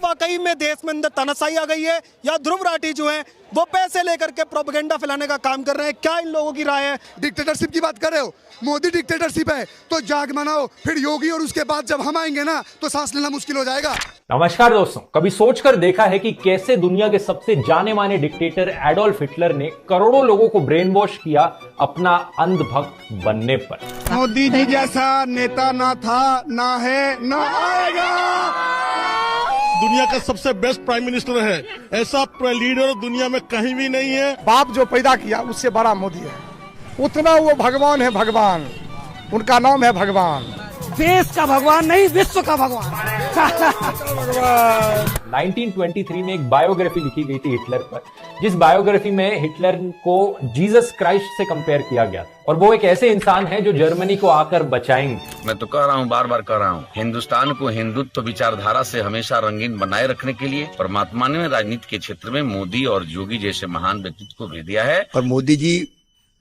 वाकई में देश में अंदर तानाशाही आ गई है या ध्रुव राठी जो है वो पैसे लेकर के प्रोपेगेंडा फैलाने का काम कर रहे हैं? क्या इन लोगों की राय है? डिक्टेटरशिप की बात कर रहे हो, मोदी डिक्टेटरशिप है तो जाग मनाओ, फिर योगी और उसके बाद जब हम आएंगे ना तो सांस लेना मुश्किल हो जाएगा। नमस्कार दोस्तों, कभी सोचकर देखा है कि कैसे दुनिया के सबसे जाने माने डिक्टेटर एडोल्फ हिटलर ने करोड़ों लोगों को ब्रेन वॉश किया अपना अंधभक्त बनने पर? मोदी जी जैसा नेता ना था, ना है, ना आएगा। दुनिया का सबसे बेस्ट प्राइम मिनिस्टर है, ऐसा लीडर दुनिया में कहीं भी नहीं है। बाप जो पैदा किया उससे बड़ा मोदी है, उतना वो भगवान है। भगवान उनका नाम है भगवान, देश का भगवान नहीं विश्व का भगवान। 1923 में एक बायोग्राफी लिखी गई थी हिटलर पर, जिस बायोग्राफी में हिटलर को जीसस क्राइस्ट से कंपेयर किया गया था। और वो एक ऐसे इंसान है जो जर्मनी को आकर बचाएंगे। मैं तो कह रहा हूँ, बार बार कह रहा हूँ, हिंदुस्तान को हिंदुत्व विचारधारा से हमेशा रंगीन बनाए रखने के लिए परमात्मा ने राजनीति के क्षेत्र में मोदी और योगी जैसे महान व्यक्तित्व को भेज दिया है। और मोदी जी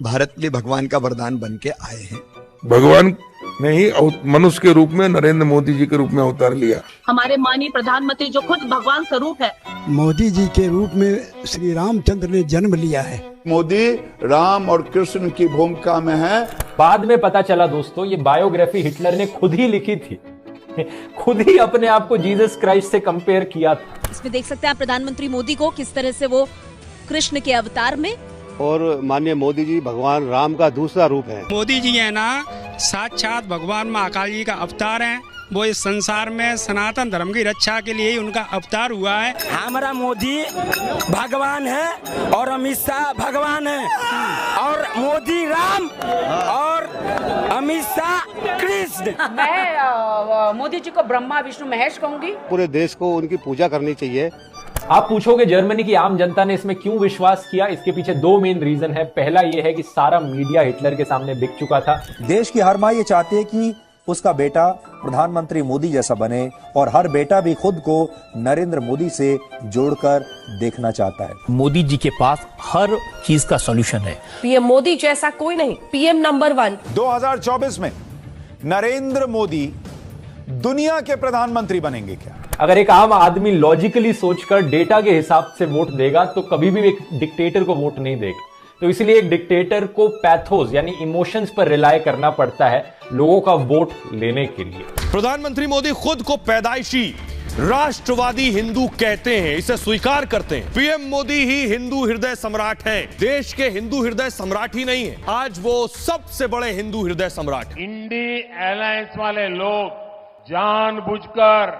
भारत के लिए भगवान का वरदान बन के आए हैं। भगवान ने ही मनुष्य के रूप में नरेंद्र मोदी जी के रूप में अवतार लिया। हमारे माननीय प्रधानमंत्री जो खुद भगवान स्वरूप है, मोदी जी के रूप में श्री रामचंद्र ने जन्म लिया है। मोदी राम और कृष्ण की भूमिका में है। बाद में पता चला दोस्तों, ये बायोग्राफी हिटलर ने खुद ही लिखी थी, खुद ही अपने आप को जीसस क्राइस्ट से कंपेयर किया था। इसमें देख सकते हैं आप प्रधानमंत्री मोदी को किस तरह से वो कृष्ण के अवतार में, और माननीय मोदी जी भगवान राम का दूसरा रूप है। मोदी जी है ना साक्षात भगवान महाकाल जी का अवतार है। वो इस संसार में सनातन धर्म की रक्षा के लिए ही उनका अवतार हुआ है। हमारा मोदी भगवान है और अमित शाह भगवान है, और मोदी राम और अमित शाह कृष्ण। मैं मोदी जी को ब्रह्मा विष्णु महेश कहूंगी। पूरे देश को उनकी पूजा करनी चाहिए। आप पूछोगे जर्मनी की आम जनता ने इसमें क्यों विश्वास किया? इसके पीछे दो मेन रीजन है। पहला यह है कि सारा मीडिया हिटलर के सामने बिक चुका था। देश की हर मां ये चाहती है कि उसका बेटा प्रधानमंत्री मोदी जैसा बने, और हर बेटा भी खुद को नरेंद्र मोदी से जोड़कर देखना चाहता है। मोदी जी के पास हर चीज का सॉल्यूशन है। पीएम मोदी जैसा कोई नहीं, पीएम नंबर 1। 2024 में नरेंद्र मोदी दुनिया के प्रधानमंत्री बनेंगे क्या? अगर एक आम आदमी लॉजिकली सोचकर डेटा के हिसाब से वोट देगा तो कभी भी एक डिक्टेटर को वोट नहीं देगा। तो इसलिए एक डिक्टेटर को पैथोस यानी इमोशंस पर रिलाय करना पड़ता है लोगों का वोट लेने के लिए। प्रधानमंत्री मोदी खुद को पैदाइशी राष्ट्रवादी हिंदू कहते हैं, इसे स्वीकार करते हैं। पीएम मोदी ही हिंदू हृदय सम्राट हैं। देश के हिंदू हृदय सम्राट ही नहीं है, आज वो सबसे बड़े हिंदू हृदय सम्राट। इंडी अलायंस वाले लोग जानबूझकर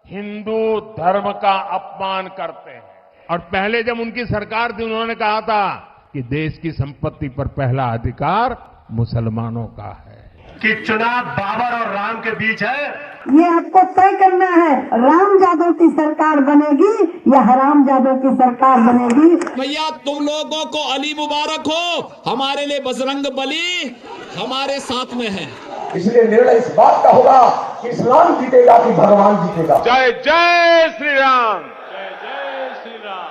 हिंदू धर्म का अपमान करते हैं, और पहले जब उनकी सरकार थी उन्होंने कहा था कि देश की संपत्ति पर पहला अधिकार मुसलमानों का है। कि चुनाव बाबर और राम के बीच है, ये आपको तय करना है। राम जादव की सरकार बनेगी या हराम जादव की सरकार बनेगी। भैया तुम लोगों को अली मुबारक हो, हमारे लिए बजरंग बली हमारे साथ में है। इसलिए निर्णय इस बात का होगा कि इस्लाम जीतेगा कि भगवान जीतेगा। जय जय श्री राम, जय जय श्री राम,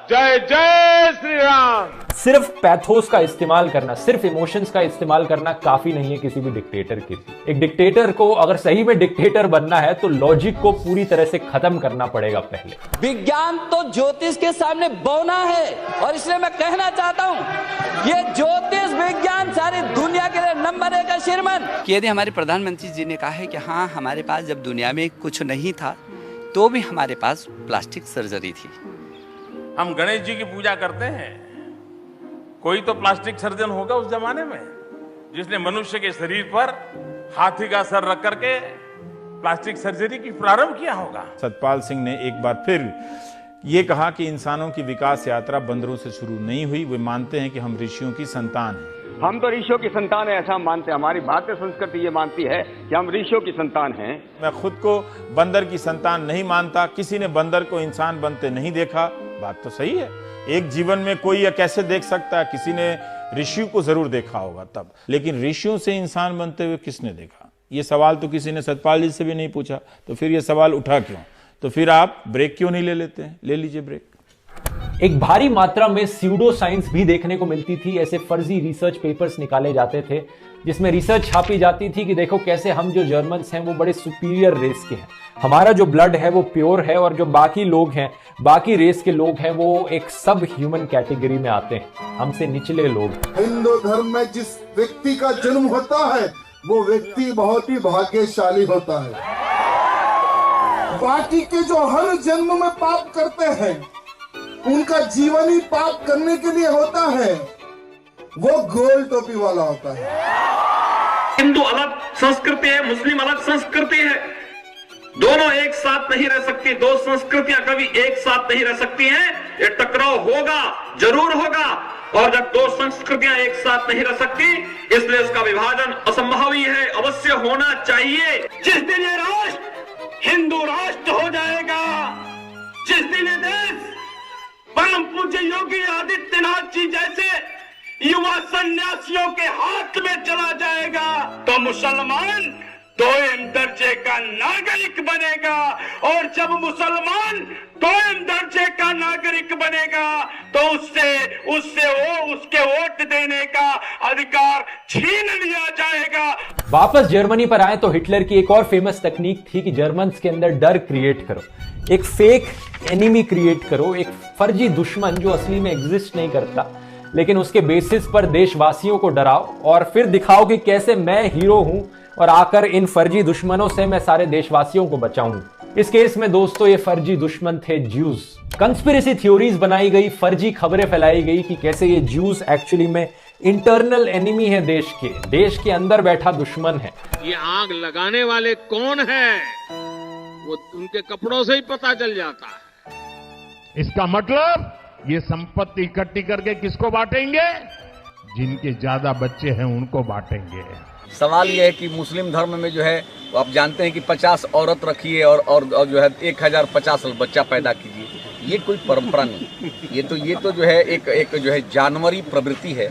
जय जय श्री राम। सिर्फ पैथोस का इस्तेमाल करना, सिर्फ इमोशंस का इस्तेमाल करना काफी नहीं है किसी भी डिक्टेटर के लिए। एक डिक्टेटर को अगर सही में डिक्टेटर बनना है तो लॉजिक को पूरी तरह से खत्म करना पड़ेगा पहले। विज्ञान तो ज्योतिष के सामने बौना है, और इसलिए मैं कहना चाहता हूँ ये ज्योतिष विज्ञान सारी दुनिया के लिए नंबर 1 का श्रीमान। यदि हमारे प्रधानमंत्री जी ने कहा है कि हाँ, हमारे पास जब दुनिया में कुछ नहीं था तो भी हमारे पास प्लास्टिक सर्जरी थी। हम गणेश जी की पूजा करते हैं, कोई तो प्लास्टिक सर्जन होगा उस जमाने में जिसने मनुष्य के शरीर पर हाथी का सर रख करके प्लास्टिक सर्जरी की प्रारंभ किया होगा। सतपाल सिंह ने एक बार फिर ये कहा कि इंसानों की विकास यात्रा बंदरों से शुरू नहीं हुई। वे मानते हैं कि हम ऋषियों की संतान हैं। हम तो ऋषियों की संतान है, ऐसा मानते हैं। हमारी भारतीय संस्कृति ये मानती है कि हम ऋषियों की संतान हैं। मैं खुद को बंदर की संतान नहीं मानता। किसी ने बंदर को इंसान बनते नहीं देखा। बात तो सही है, एक जीवन में कोई यह कैसे देख सकता है? किसी ने ऋषियों को जरूर देखा होगा तब, लेकिन ऋषियों से इंसान बनते हुए किसने देखा? ये सवाल तो किसी ने सतपाल जी से भी नहीं पूछा, तो फिर ये सवाल उठा क्यों? तो फिर आप ब्रेक क्यों नहीं ले लेते हैं? ले लीजिए ब्रेक। एक भारी मात्रा में स्यूडो साइंस भी देखने को मिलती थी। ऐसे फर्जी रिसर्च पेपर्स निकाले जाते थे जिसमें रिसर्च छापी जाती थी कि देखो कैसे हम जो जर्मन्स हैं वो बड़े सुपीरियर रेस के हैं, हमारा जो ब्लड है वो प्योर है, और जो बाकी लोग हैं, बाकी रेस के लोग हैं, वो एक सब ह्यूमन कैटेगरी में आते हैं, हमसे निचले लोग। हिंदू धर्म में जिस व्यक्ति का जन्म होता है वो व्यक्ति बहुत ही भाग्यशाली होता है। बाकी के जो हर जन्म में पाप करते हैं उनका जीवन ही पाप करने के लिए होता है, वो गोल टोपी वाला होता है। हिंदू अलग संस्कृति है, मुस्लिम अलग संस्कृति है, दोनों एक साथ नहीं रह सकती, दो संस्कृतियां कभी एक साथ नहीं रह सकती हैं। ये टकराव होगा, जरूर होगा, और जब दो संस्कृतियां एक साथ नहीं रह सकती इसलिए इसका विभाजन असंभव ही है, अवश्य होना चाहिए। जिस दिन ये राष्ट्र हिंदू राष्ट्र हो जाएगा, जिस दिन ये देश परम पूज्य योगी आदित्यनाथ जी जैसे युवा सन्यासियों के हाथ में चला जाएगा, तो मुसलमान दोयम दर्जे का नागरिक बनेगा, और जब मुसलमान दोयम दर्जे का नागरिक बनेगा तो उसके वोट देने का अधिकार छीन लिया जाएगा। वापस जर्मनी पर आए तो हिटलर की एक और फेमस तकनीक थी कि जर्मन्स के अंदर डर क्रिएट करो, एक फेक एनिमी क्रिएट करो, एक फर्जी दुश्मन जो असली में एग्जिस्ट नहीं करता, लेकिन उसके बेसिस पर देशवासियों को डराओ और फिर दिखाओ कि कैसे मैं हीरो हूं और आकर इन फर्जी दुश्मनों से मैं सारे देशवासियों को बचाऊं। इस केस में दोस्तों ये फर्जी दुश्मन थे ज्यूज। कंस्पिरेसी थ्योरीज बनाई गई, फर्जी खबरें फैलाई गई कि कैसे ये ज्यूज एक्चुअली में इंटरनल एनिमी है, देश के अंदर बैठा दुश्मन है। ये आग लगाने वाले कौन हैं, वो उनके कपड़ों से ही पता चल जाता है। इसका मतलब ये संपत्ति इकट्ठी करके किसको बांटेंगे? जिनके ज्यादा बच्चे हैं उनको बांटेंगे। सवाल ये है कि मुस्लिम धर्म में जो है आप जानते हैं कि 50 औरत रखिए और जो है 1050 बच्चा पैदा कीजिए, ये कोई परंपरा नहीं, ये तो जो है एक जो है जानवरी प्रवृत्ति है।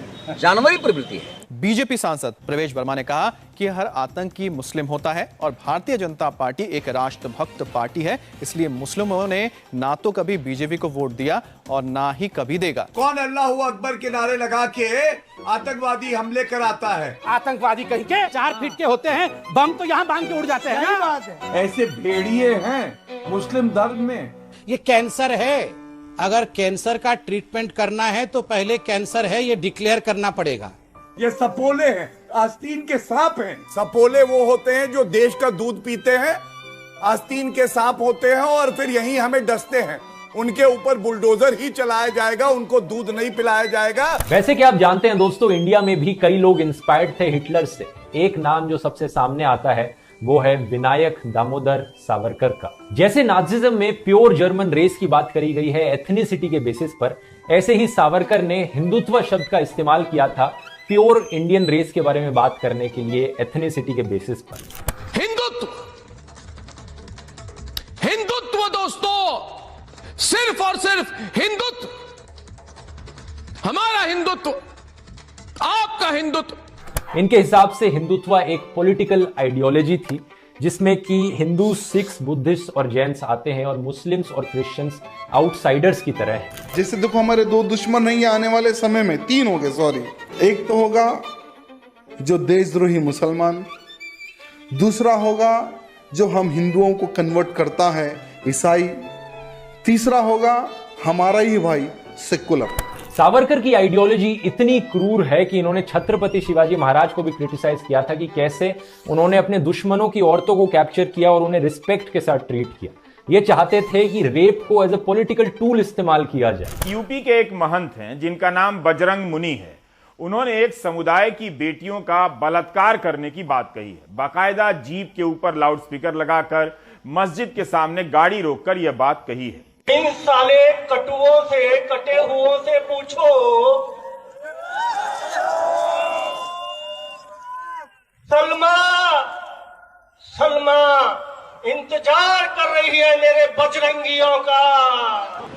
बीजेपी सांसद प्रवेश वर्मा ने कहा कि हर आतंकी मुस्लिम होता है और भारतीय जनता पार्टी एक राष्ट्रभक्त पार्टी है, इसलिए मुस्लिमों ने ना तो कभी बीजेपी को वोट दिया और ना ही कभी देगा। कौन अल्लाहू अकबर के नारे लगा के आतंकवादी हमले कराता है? आतंकवादी कहीं के 4 फीट के होते हैं, बम तो यहाँ बांध के उड़ जाते हैं। ऐसे भेड़िए हैं मुस्लिम धर्म में। ये कैंसर है, अगर कैंसर का ट्रीटमेंट करना है तो पहले कैंसर है ये डिक्लेयर करना पड़ेगा। ये सपोले हैं, आस्तीन के सांप हैं। सपोले वो होते हैं जो देश का दूध पीते हैं, आस्तीन के सांप होते हैं और फिर यहीं हमें डसते हैं। उनके ऊपर बुलडोजर ही चलाया जाएगा, उनको दूध नहीं पिलाया जाएगा। वैसे क्या आप जानते हैं दोस्तों, इंडिया में भी कई लोग इंस्पायर्ड थे हिटलर से। एक नाम जो सबसे सामने आता है वो है विनायक दामोदर सावरकर का। जैसे नाजिज्म में प्योर जर्मन रेस की बात करी गई है एथनिसिटी के बेसिस पर, ऐसे ही सावरकर ने हिंदुत्व शब्द का इस्तेमाल किया था प्योर इंडियन रेस के बारे में बात करने के लिए एथनिसिटी के बेसिस पर। हिंदुत्व दोस्तों, सिर्फ और सिर्फ हिंदुत्व, हमारा हिंदुत्व, आपका हिंदुत्व। इनके हिसाब से हिंदुत्व एक पॉलिटिकल आइडियोलॉजी थी जिसमें कि हिंदू, सिख्स, बुद्धिस्ट और जैन्स आते हैं और मुस्लिम्स और क्रिश्चियंस आउटसाइडर्स की तरह हैं। जैसे देखो हमारे 2 दुश्मन नहीं आने वाले समय में 3 हो गए, सॉरी। एक तो होगा जो देशद्रोही मुसलमान, दूसरा होगा जो हम हिंदुओं को कन्वर्ट करता है ईसाई, तीसरा होगा हमारा ही भाई सेकुलर। सावरकर की आइडियोलॉजी इतनी क्रूर है कि इन्होंने छत्रपति शिवाजी महाराज को भी क्रिटिसाइज किया था कि कैसे उन्होंने अपने दुश्मनों की औरतों को कैप्चर किया और उन्हें रिस्पेक्ट के साथ ट्रीट किया। ये चाहते थे कि रेप को एज ए पॉलिटिकल टूल इस्तेमाल किया जाए। यूपी के एक महंत हैं जिनका नाम बजरंग मुनि है। उन्होंने एक समुदाय की बेटियों का बलात्कार करने की बात कही है। बाकायदा जीप के ऊपर लाउडस्पीकर लगाकर मस्जिद के सामने गाड़ी रोककर यह बात कही है। इन साले कटुओं से, कटे हुओं से पूछो, सलमा इंतजार कर रही है मेरे बजरंगियों का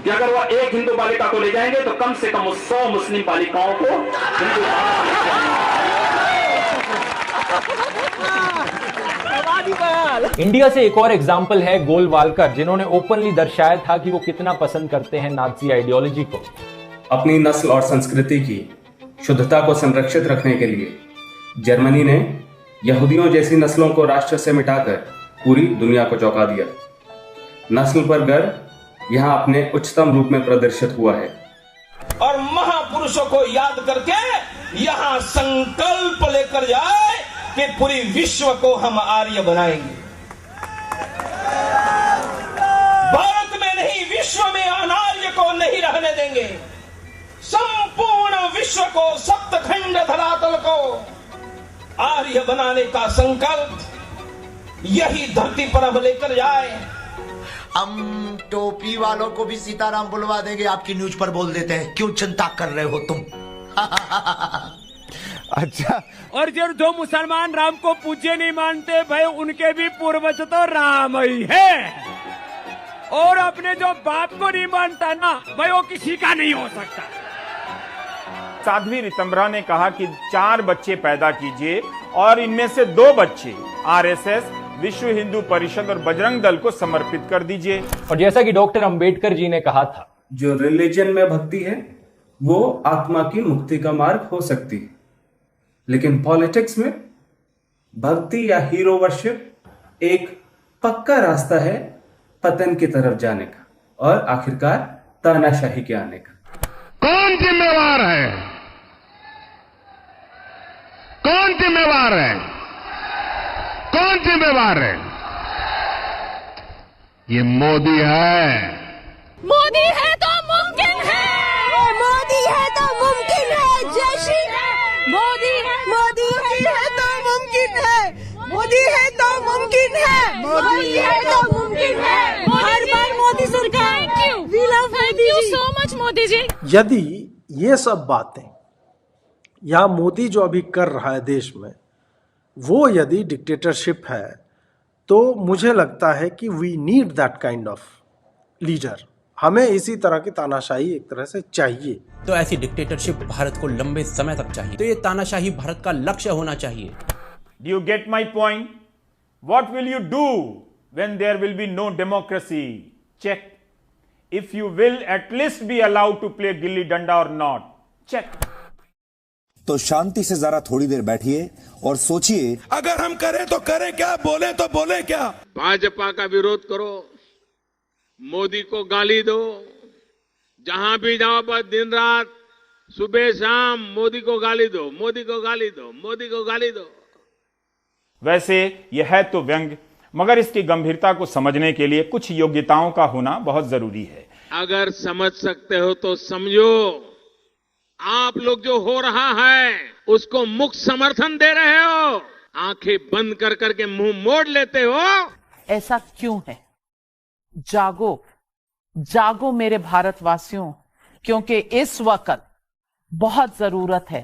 कि अगर वो एक हिंदू बालिका को ले जाएंगे तो कम से कम 100 मुस्लिम बालिकाओं को इंडिया से एक और एग्जाम्पल है गोलवालकर, जिन्होंने ओपनली दर्शाया था कि वो कितना पसंद करते हैं नाजी आइडियोलॉजी को। अपनी नस्ल और संस्कृति की शुद्धता को संरक्षित रखने के लिए जर्मनी ने यहूदियों जैसी नस्लों को राष्ट्र से मिटाकर पूरी दुनिया को चौंका दिया। नस्ल पर गर्व यहाँ अपने उच्चतम रूप में प्रदर्शित हुआ है। और महापुरुषों को याद करके यहाँ संकल्प लेकर जाए कि पूरी विश्व को हम आर्य बनाएंगे। भारत में नहीं, विश्व में अनार्य को नहीं रहने देंगे। संपूर्ण विश्व को, सप्तखंड धरातल को आर्य बनाने का संकल्प यही धरती पर अब लेकर जाए। हम टोपी वालों को भी सीताराम बुलवा देंगे, आपकी न्यूज पर बोल देते हैं। क्यों चिंता कर रहे हो तुम? अच्छा, और जो मुसलमान राम को पूज्य नहीं मानते भाई, उनके भी पूर्वज तो राम ही है। और अपने जो बाप को नहीं मानता ना भाई, वो किसी का नहीं हो सकता। साध्वी रितंबरा ने कहा कि 4 बच्चे पैदा कीजिए और इनमें से 2 बच्चे आरएसएस, विश्व हिंदू परिषद और बजरंग दल को समर्पित कर दीजिए। और जैसा कि डॉक्टर अंबेडकर जी ने कहा था, जो रिलीजन में भक्ति है वो आत्मा की मुक्ति का मार्ग हो सकती है, लेकिन पॉलिटिक्स में भक्ति या हीरो वर्शिप एक पक्का रास्ता है पतन की तरफ जाने का और आखिरकार तानाशाही के आने का। कौन जिम्मेवार है? कौन जिम्मेवार है? कौन जिम्मेवार है? ये मोदी है। मोदी है तो मुमकिन है, मोदी है तो मुमकिन है। जय श्री राम। मोदी है तो मुमकिन है, मोदी है तो मुमकिन है, मोदी है तो मुमकिन है। हर बार मोदी सरकार। Thank you so much Modi ji. यदि ये सब बातें या मोदी जो अभी कर रहा है देश में, वो यदि डिक्टेटरशिप है, तो मुझे लगता है कि we need that kind of leader. हमें इसी तरह की तानाशाही एक तरह से चाहिए। तो ऐसी डिक्टेटरशिप भारत को लंबे समय तक चाहिए। तो ये तानाशाही भारत का लक्ष्य होना चाहिए। Do you get my point? What will you do when there will be no democracy? Check. If you will at least be allowed to play gilli danda or not. Check. तो शांति से जरा थोड़ी देर बैठिए और सोचिए, अगर हम करें तो करें क्या, बोले तो बोले क्या। भाजपा का विरोध करो, मोदी को गाली दो, जहां भी जाओ बस दिन रात सुबह शाम मोदी को गाली दो, मोदी को गाली दो, मोदी को गाली दो। वैसे यह है तो व्यंग, मगर इसकी गंभीरता को समझने के लिए कुछ योग्यताओं का होना बहुत जरूरी है। अगर समझ सकते हो तो समझो, आप लोग जो हो रहा है उसको मुक्त समर्थन दे रहे हो, आंखें बंद कर करके मुंह मोड़ लेते हो। ऐसा क्यों है? जागो, जागो मेरे भारतवासियों, क्योंकि इस वक्त बहुत जरूरत है